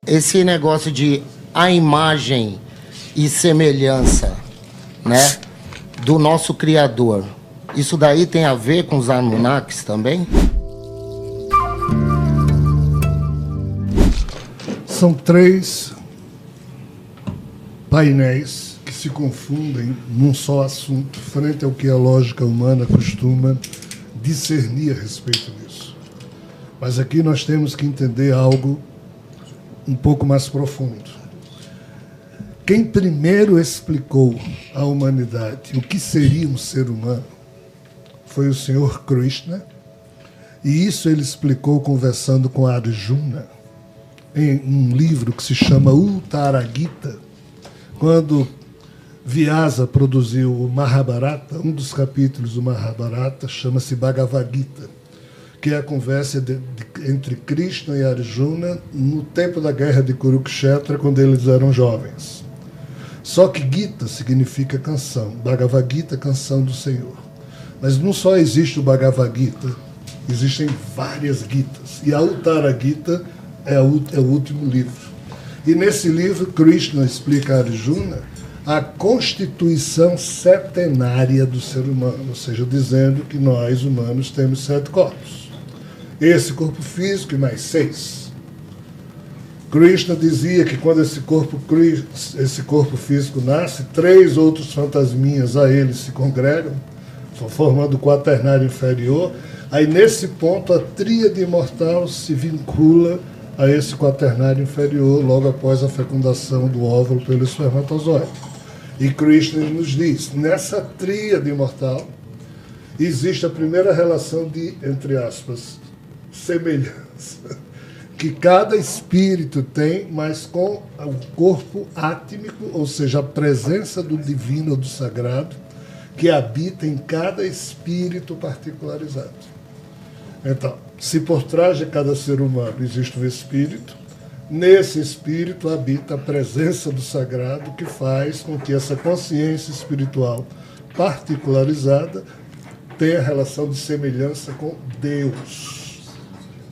esse negócio de a imagem e semelhança, né, do nosso Criador, isso daí tem a ver com os Anunnakis também? São 3 painéis que se confundem num só assunto, frente ao que a lógica humana costuma discernir a respeito disso. Mas aqui nós temos que entender algo um pouco mais profundo. Quem primeiro explicou à humanidade o que seria um ser humano foi o Senhor Krishna, e isso ele explicou conversando com Arjuna, em um livro que se chama Uttara Gita. Quando Vyasa produziu o Mahabharata, um dos capítulos do Mahabharata chama-se Bhagavad Gita, que é a conversa entre Krishna e Arjuna no tempo da guerra de Kurukshetra, quando eles eram jovens. Só que Gita significa canção, Bhagavad Gita, canção do Senhor. Mas não só existe o Bhagavad Gita, existem várias Gitas. E a Uttara Gita é o último livro. E nesse livro, Krishna explica a Arjuna a constituição setenária do ser humano, ou seja, dizendo que nós, humanos, temos 7 corpos. Esse corpo físico e mais 6. Krishna dizia que quando esse corpo físico nasce, 3 outros fantasminhas a ele se congregam, formando o quaternário inferior. Aí, nesse ponto, a tríade imortal se vincula a esse quaternário inferior logo após a fecundação do óvulo pelo espermatozoide. E Krishna nos diz, nessa tríade imortal, existe a primeira relação de, entre aspas, semelhança, que cada espírito tem, mas com o corpo átmico, ou seja, a presença do divino ou do sagrado, que habita em cada espírito particularizado. Então, se por trás de cada ser humano existe um espírito, nesse espírito habita a presença do sagrado, que faz com que essa consciência espiritual particularizada tenha relação de semelhança com Deus.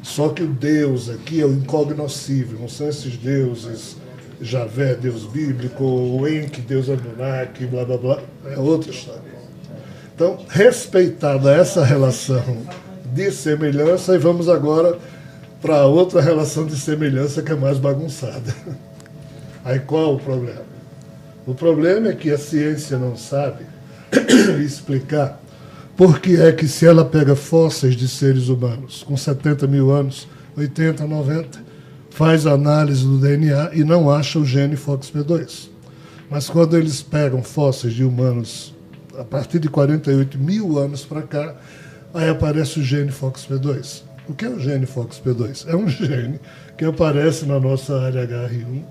Só que o Deus aqui é o incognoscível, não são esses deuses, Javé, Deus bíblico, o Enki, Deus Anunnaki, blá blá blá, é outra história. Então, respeitada essa relação de semelhança, e vamos agora para outra relação de semelhança que é mais bagunçada. Aí qual o problema? O problema é que a ciência não sabe explicar por que é que, se ela pega fósseis de seres humanos com 70 mil anos, 80, 90, faz análise do DNA e não acha o gene FOXP2. Mas quando eles pegam fósseis de humanos a partir de 48 mil anos para cá, aí aparece o gene FOXP2. O que é o gene FOXP2? É um gene que aparece na nossa área HR1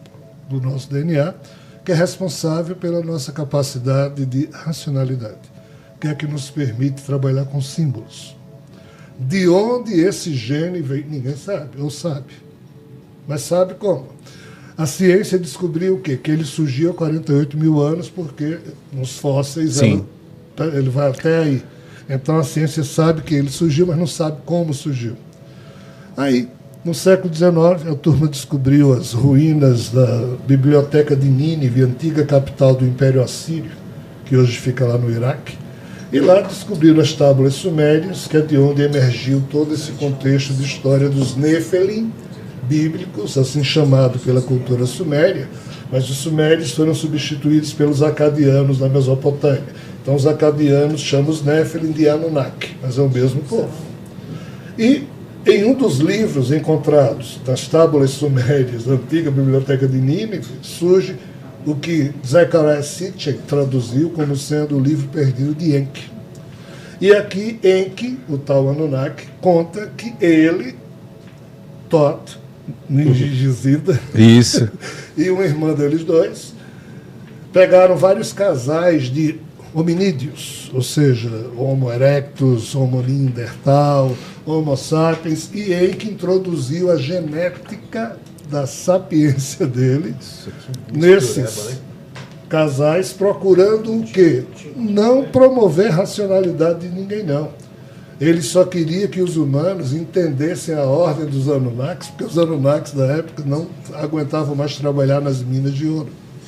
do nosso DNA, que é responsável pela nossa capacidade de racionalidade, que é que nos permite trabalhar com símbolos. De onde esse gene veio, ninguém sabe, ou sabe. Mas sabe como? A ciência descobriu o quê? Que ele surgiu há 48 mil anos, porque nos fósseis ele vai até aí. Então a ciência sabe que ele surgiu, mas não sabe como surgiu. Aí, no século XIX, a turma descobriu as ruínas da biblioteca de Nínive, antiga capital do Império Assírio, que hoje fica lá no Iraque. E lá descobriram as tábuas sumérias, que é de onde emergiu todo esse contexto de história dos Nefelim bíblicos, assim chamado pela cultura suméria, mas os sumérios foram substituídos pelos acadianos na Mesopotâmia. Então os acadianos chamam os Nefelim de Anunnaki, mas é o mesmo povo. E em um dos livros encontrados nas tábuas sumérias da antiga biblioteca de Nínive, surge o que Zecharia Sitchin traduziu como sendo o livro perdido de Enki. E aqui Enki, o tal Anunnaki, conta que ele, Thoth, Ningizida, isso, e uma irmã deles dois, pegaram vários casais de hominídeos, ou seja, Homo erectus, Homo neandertal, Homo sapiens, e Enki introduziu a genética da sapiência dele nesses casais, procurando o quê? Não promover racionalidade de ninguém, não. Ele só queria que os humanos entendessem a ordem dos Anunnakis, porque os Anunnakis da época não aguentavam mais trabalhar nas minas de ouro,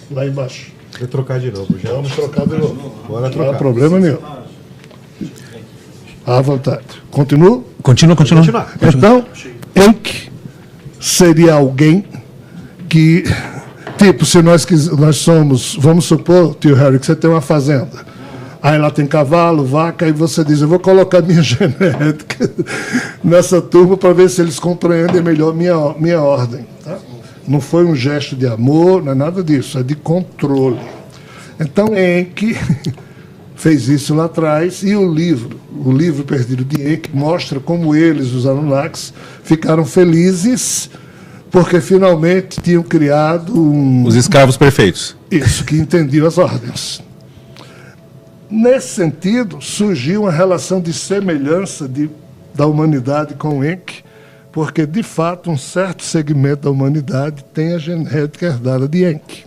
lá embaixo. Vou trocar de novo, já. Vamos trocar de novo. Bora Não trocar. há problema nenhum. À vontade. Continua? Continua. Então, Enki seria alguém que, tipo, se nós somos, vamos supor, tio Harry, que você tem uma fazenda. Aí lá tem cavalo, vaca, e você diz, eu vou colocar minha genética nessa turma para ver se eles compreendem melhor minha ordem. Tá? Não foi um gesto de amor, não é nada disso, é de controle. Então, Enki fez isso lá atrás, e o livro Perdido de Enki, mostra como eles, os Anunnakis, ficaram felizes porque finalmente tinham criado Os escravos perfeitos. isso, que entendiam as ordens. Nesse sentido, surgiu uma relação de semelhança da humanidade com o Enki, porque, de fato, um certo segmento da humanidade tem a genética herdada de Enki.